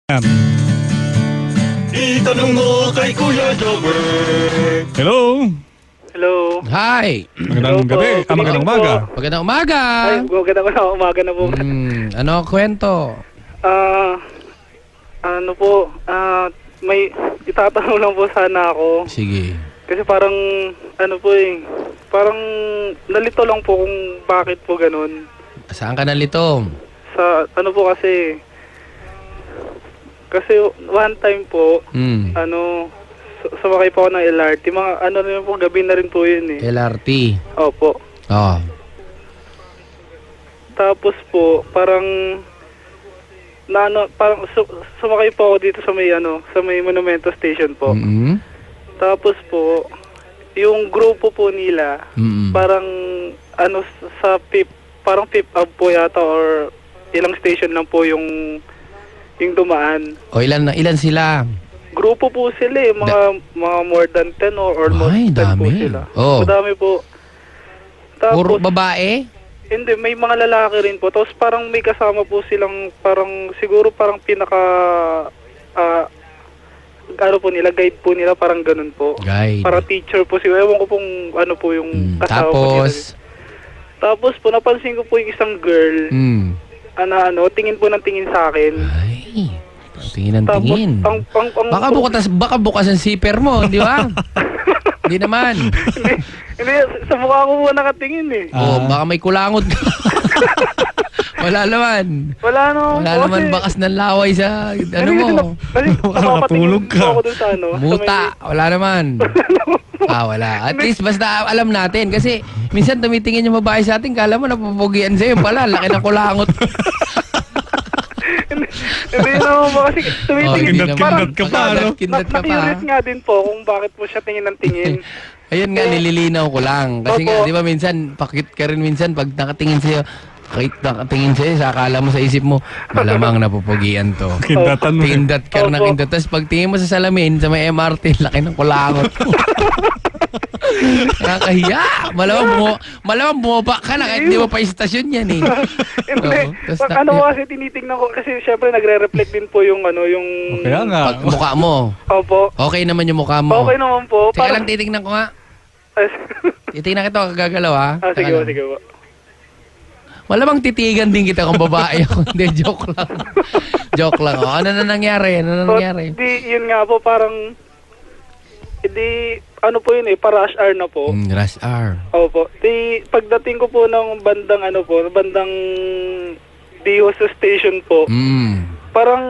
Yan. Itanong mo kay Kuya Jobber. Hello. Hello. Hi! Magandang Hello gabi. po. Magandang umaga. Magandang umaga! Ay, magandang umaga na po. Ano kwento? Ano po, may itatanong lang po sana ako. Sige. Kasi parang, parang nalito lang po kung bakit po ganun. Saan ka nalito? Sa, kasi one time po, sumakay po ako ng LRT. Mga rin po, gabi na rin po yun eh. LRT. Opo. Oh. Tapos po, parang sumakay po ako dito sa may Monumento Station po. Tapos po, yung grupo po nila, parang parang fifth up po yata or ilang station lang po yung dumaan. O ilan sila? Grupo po sila eh, mga more than 10 or almost Ay, 10 po dami. sila. Oh. Madami po. Tapos, Puro babae? hindi, may mga lalaki rin po. Tapos parang may kasama po silang siguro parang guide po nila, parang ganun po. Guide. Para teacher po sila. Ewan ko pong ano po yung kasama po nila. Tapos po, napansin ko po yung isang girl, tingin po ng tingin sa akin. Ay, tingin ng Tapos, tingin. Baka bukas ang zipper mo, di ba? Hindi naman. Hindi, sa mukha ko po nakatingin eh. Baka may kulangot ka. Wala naman. Wala naman bakas ng laway sa mo. Kasi nakatulog ka. Ako dun sa Muta. Wala naman. Wala. At least basta alam natin. Kasi minsan tumitingin yung babae sa atin, kala mo napupugian sa'yo. Pala, laki ng kulangot. Hindi naman po kasi tumitingin. Kindat ka pa, no? Kindat ka pa. Nakiulit nga din po kung bakit po siya tingin ng tingin. Ayun nga, nililinaw ko lang. Kasi nga, di ba minsan, pakit ka rin minsan pag nakatingin sa'yo, kahit nakatingin sa'yo, akala mo sa isip mo, malamang napupugian to. Kindatan mo. Kindat ka na kindat. Tapos pag tingin mo sa salamin, sa may MRT, laki ng kulangot. Nakakahiya. Malamang bumaba ka na kahit di mo pa istasyon yan eh. Hindi. Kasi tinitingnan ko, kasi syempre nagre-reflect din po yung Kaya nga. Pag mukha mo. Opo. Okay naman yung mukha mo. Okay naman po. Teka lang, titignan ko nga. Titignan kita kagagalaw ha. Sige po, sige po. Malamang titigan din kita kung babae ako. Hindi, joke lang. Joke lang. Ano na nangyari? Yun nga po, parang, po yun eh, para rush hour na po. Rush hour. Opo. Pagdating ko po ng bandang Dios Station po, parang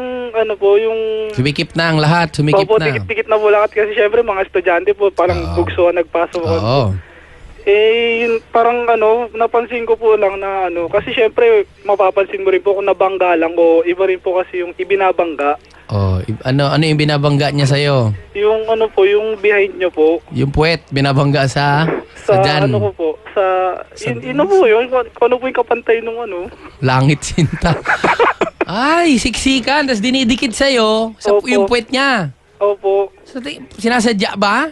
yung... Sumikip na ang lahat, sumikip Opo, na. tikit na po lahat kasi syempre mga estudyante po, parang bugso nagpasok. Oo. Yun, parang napansin ko po lang na kasi syempre mapapansin mo rin po kung nabangga lang o iba rin po kasi yung ibinabangga. Ano yung binabangga niya sa'yo? Yung yung behind nyo po. Yung puwet, binabangga sa dyan. Yun po yun, kung ano po yung kapantay nung Langit sinta. Ay, siksikan, tas dinidikit sa'yo sa Opo. yung puwet niya. Opo. Sinasadya ba?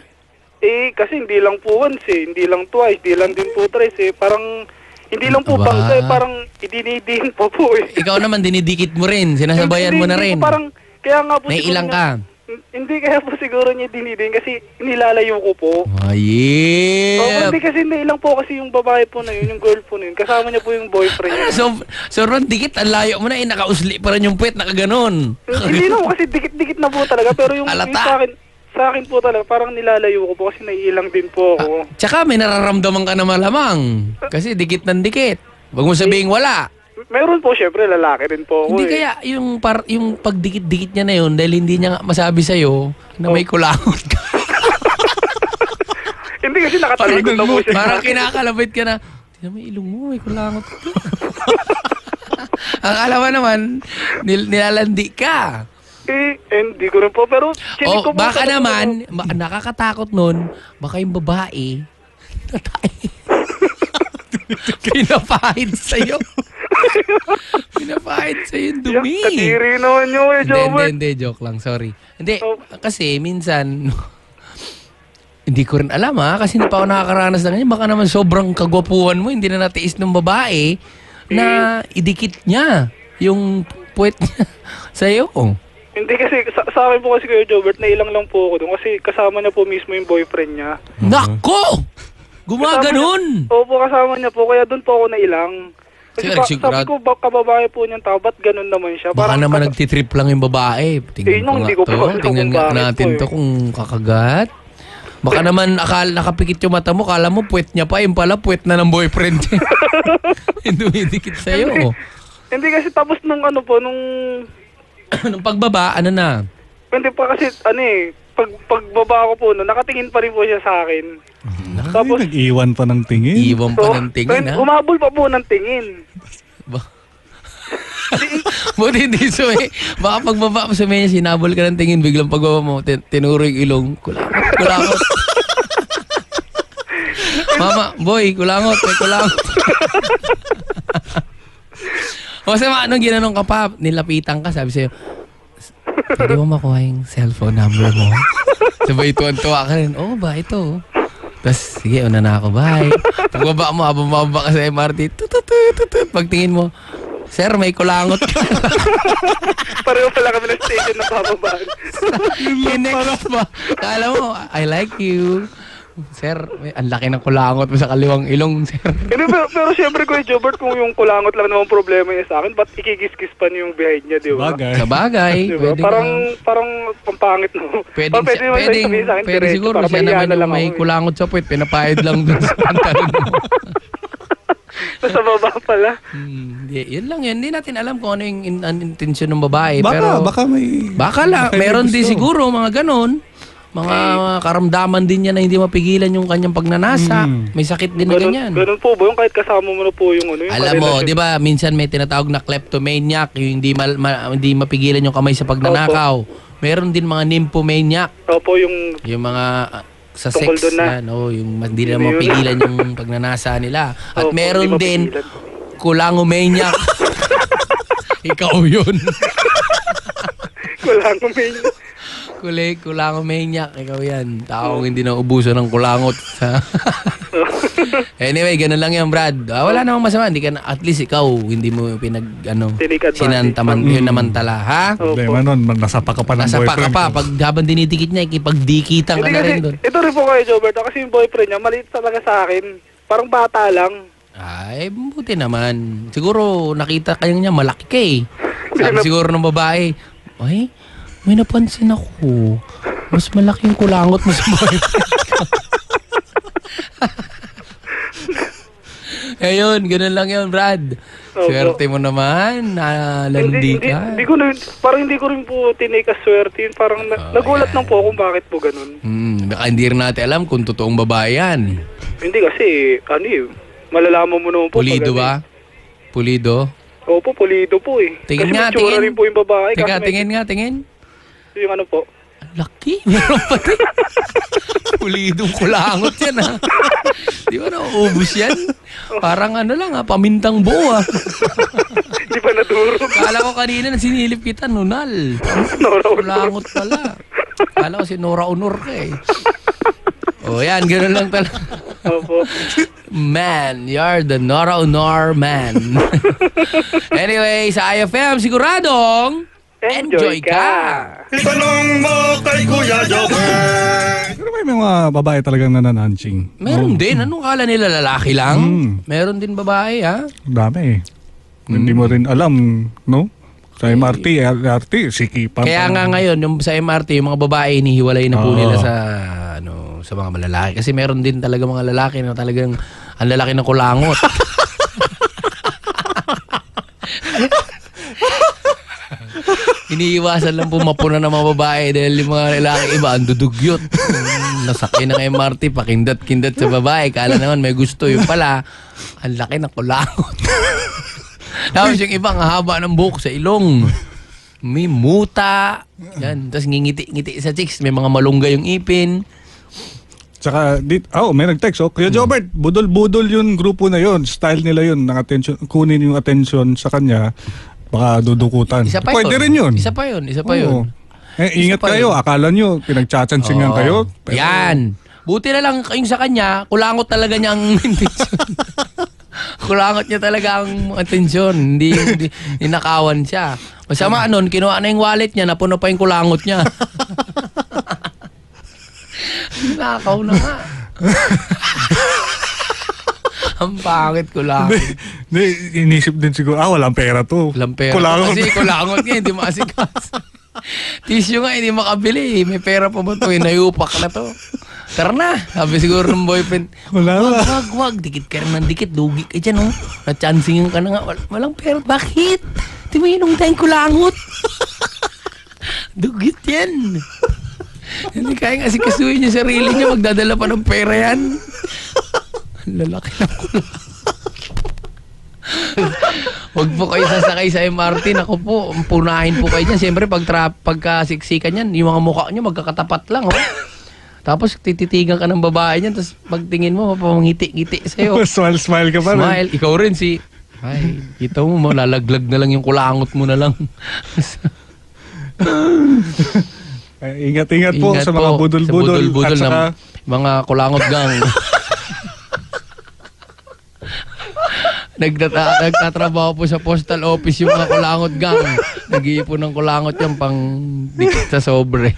Kasi hindi lang po once hindi lang twice, hindi lang din po thrice parang hindi lang po Aba. bangga parang idinidiin po Ikaw naman, dinidikit mo rin, sinasabayan mo na Hindi rin. po, parang, kaya nga po May siguro ilang ka? Hindi kaya po siguro niya dinidin kasi nilalayo ko po. Ayep. Hindi ilang po kasi yung babae po na yun, yung girl po na yun. Kasama niya po yung boyfriend niya. So Ron, dikit, ang layo mo na, nakausli pa rin yung puwet, nakaganon. Hindi naman kasi dikit-dikit na po talaga. Pero yung Alata. sa akin po talaga, parang nilalayo ko po kasi naiilang din po ako. Tsaka may nararamdaman ka na malamang. Kasi dikit ng dikit. Huwag mo sabihin wala. Meron po, syempre, lalaki rin po ako. Hindi kaya yung pagdikit-dikit niya na yun dahil hindi niya nga masabi sa'yo na may kulangot ka. Hindi kasi nakatalikod na po siya. Parang kinakalabit ka na, tingnan mo ilong mo, may kulangot ka. Ang alam mo naman, nilalandi ka. Hindi ko rin po, pero chinik ko po. Baka naman, nakakatakot nun, baka yung babae, pinapahid sa'yo. Pinapahid sa'yo yung dumi. Kadiri naman nyo eh, Jobber. Hindi, joke lang, sorry. Hindi, kasi minsan, hindi ko rin alam kasi hindi pa ako nakakaranas na ganyan. Baka naman sobrang kagwapuhan mo, hindi na natiis ng babae na idikit niya yung puwet niya sa'yo. Hindi kasi, sa akin po kasi Kuya Jobert, nailang lang po ako doon kasi kasama niya po mismo yung boyfriend niya. Nako! Gumaganon! Opo, kasama niya po, kaya doon po ako nailang. Kasi Sige, sabi ko, kababae po niyang tao, ba't ganun naman siya? Baka naman nagtitrip lang yung babae. Tingnan hindi ko ko nga po to. alam Tingnan kung nga bakit natin po to kung kakagat. Baka naman nakapikit yung mata mo, kala mo puwet niya pa, yung pala puwet na ng boyfriend niya. Dumidikit sa'yo. Hindi kasi tapos nung ano po, nung Nung pagbaba, ano na? hindi pa kasi, pagbaba ko po, no, nakatingin pa rin po siya sa akin. Tapos, nag-iwan pa ng tingin. Iwan pa ng tingin, ha? Umabol pa po ng tingin. Buti hindi so eh. Baka pagbaba mo sa menya, sinabol ka ng tingin, biglang pagbaba mo, tinuro yung ilong, kulangot. Mama, boy, kulangot, may kulangot. O sa anong ginanong ka pa, nilapitan ka, sabi sa'yo, pwede mo makuha yung cellphone number mo? Sabay tuwan-tuwa ka rin, oh ba, ito. Tapos, sige, una na ako, bye. Pagbaba mo, habang mababa ka sa MRT, tututututut. Pagtingin mo, sir, may kulangot ka. Pareho pala kami ng station na bababaan. Kinext pa. Kala mo, I like you. Sir, ang laki ng kulangot mo sa kaliwang ilong, sir. Pero siyempre, Kuya Jobert, kung yung kulangot lang naman problema niya sa akin, ba't ikikis-kis pa niyo yung behind niya, di ba? Bagay. Sa bagay, Diba? pwede Parang pampangit no. Pwedeng, naman siya sabihin sa akin pwede diretso, siguro para siya mahiya naman na lang yung may ako, eh. kulangot sa puwet, pinapahid lang dun sa pantalon mo. Nasa baba pala. Yun lang yun. Hindi natin alam kung ano yung intensyon ng babae. Baka may... Baka lang. baka may Meron din gusto. siguro mga ganon. Mga karamdaman din niya na hindi mapigilan yung kanyang pagnanasa. May sakit din na ganyan. Ganun po ba yung kahit kasama mo na po yung ano? Yung Alam mo, karelasyon? di ba, minsan may tinatawag na kleptomaniac, yung hindi mapigilan yung kamay sa pagnanakaw. Meron din mga nymphomaniac, Opo, yung yung mga sa Tungkol sex doon na. yan, yung hindi na Yun na yun. mapigilan yung pagnanasa nila. At Opo, meron hindi din mapigilan. kulangomaniac. Ikaw yun. Kulangomaniac. Ikaw yan. Taong hindi na ubuso ng kulangot. Anyway, ganun lang yan, Brad. Wala namang masama. Hindi ka na, at least ikaw, hindi mo Take advantage. yun namantala, ha? Problema nun, nasapa ka pa ng Nasa pa ka boyfriend pa. ko. Pag habang dinidikit niya, ikipagdikitan ka Hindi na kasi, rin doon. ito rin po kayo, Jobert. Kasi yung boyfriend niya, maliit talaga sa akin. Parang bata lang. Ay, buti naman. Siguro, nakita kayo niya, malaki ka eh. Sabi siguro ng babae, ay, may napansin ako. Mas malaki yung kulangot mo sa boyfriend ko. Ayun, ganun lang yun, Brad. Opo. Swerte mo naman, nalandi ka. Parang hindi ko rin po tinake as swerte yun. Parang nagulat lang po kung bakit po ganun. Baka hindi rin natin alam kung totoong babae yan. Hindi kasi, malalaman mo naman po. Pulido pag- ba? Pulido? Opo, pulido po eh. Tingin kasi nga, may tsura tingin. rin po yung babae. Teka, kasi may- tingin nga, tingin. Yung ano po. Laki, meron pa rin. Pulidong kulangot yan, ha? Di ba nauubos yan? Parang ano lang, ha? Pamintang buo, ha? Hindi pa nadurog. Kala ko kanina na sinilip kita, nunal. Nora Honor. Kulangot pala. Kala ko si Nora Honor ka, eh. O, yan, gano'n lang talaga. Opo. Man, you're the Nora Honor man. Anyway, sa IFM, siguradong enjoy ka. Itanong mo kay Kuya Jobert. Pero may mga babae talagang nanananching. Meron din. Anong kala nila lalaki lang? Mm. Meron din babae, ha? Dami eh. Hindi mo rin alam, no? Sa MRT, LRT, sikipan. Kaya nga ngayon, yung sa MRT, yung mga babae, inihiwalay na po Oo. nila sa mga malalaki. Kasi meron din talaga mga lalaki na talagang ang lalaki ng kulangot. Iniiwasan lang po mapuna ng mga babae dahil yung mga lalaki iba, ang dudugyot. Nasakay ng MRT, pakindat-kindat sa babae. Kala naman may gusto. Yung pala, ang laki ng kulangot. Tapos yung iba, ang haba ng buhok sa ilong. May muta. Yan. Tapos ngingiti-ngiti sa chicks. May mga malunggay yung ipin. Tsaka, may nag-text. Kuya Jobert, budol-budol yung grupo na yun. Style nila yun. Kunin yung attention sa kanya. Baka dudukutan. Isa pa Pwede yun. rin yun. Isa pa yun. Oo. Ingat pa kayo. yun. Akala nyo, pinagtsatsansingan Oo. kayo. Pero- Yan. Buti na lang yung sa kanya, kulangot talaga niya ang intention. Kulangot niya talaga ang atensyon. Hindi ninakawan siya. Masama nun, kinuha na yung wallet niya, napuno pa yung kulangot niya. Nakaw na nga. Ang pangit kulangot. Hindi, inisip din siguro, walang pera to. Walang pera. Kulangot. Kasi kulangot niya, hindi maasikas. Tissue nga, hindi makabili. May pera pa ba ito? Nayupak na to. Tara na. Sabi siguro ng boyfriend, Wala na. wag. Dikit ka rin ng dikit. Lugi ka dyan, oh. Na-chancing ka na nga. Walang pera. Bakit? Di mo yun tayong kulangot. Dugit yan. Hindi kaya nga sikasuhin niya sarili niya. Magdadala pa ng pera yan. Ang lalaki ng kulangot. Huwag po kayo sasakay sa MRT. Naku po, punahin po kayo dyan. Siyempre, pagkasiksikan yan, yung mga mukha nyo magkakatapat lang. Oh. Tapos tititigan ka ng babae niyan. Tapos pagtingin mo, mapamangiti-ngiti sa'yo. Smile ka pa rin. Smile. Ikaw rin si... Ay, kita mo, malalaglag na lang yung kulangot mo na lang. Ingat-ingat po sa mga budol-budol. Sa budol-budol at saka, ng mga kulangot gang. Nagtatrabaho po sa postal office yung mga kulangot gang. Nag-iipon ng kulangot yan pang dikit sa sobre.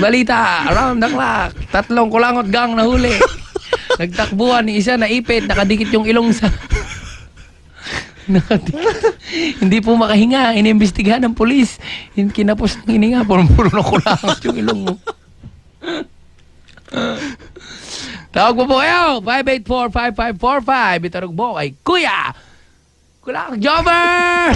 Balita, around the clock. 3 kulangot gang na huli. Nagtakbuhan, isa naipit, nakadikit yung ilong sa... Nakadikit. Hindi po makahinga, inimbestigahan ng polis. Kinapos ng hininga, puro na kulangot yung ilong mo. Tawag mo po kayo, 584-5545. Itarog mo kay Kuya Kulangot Jobber!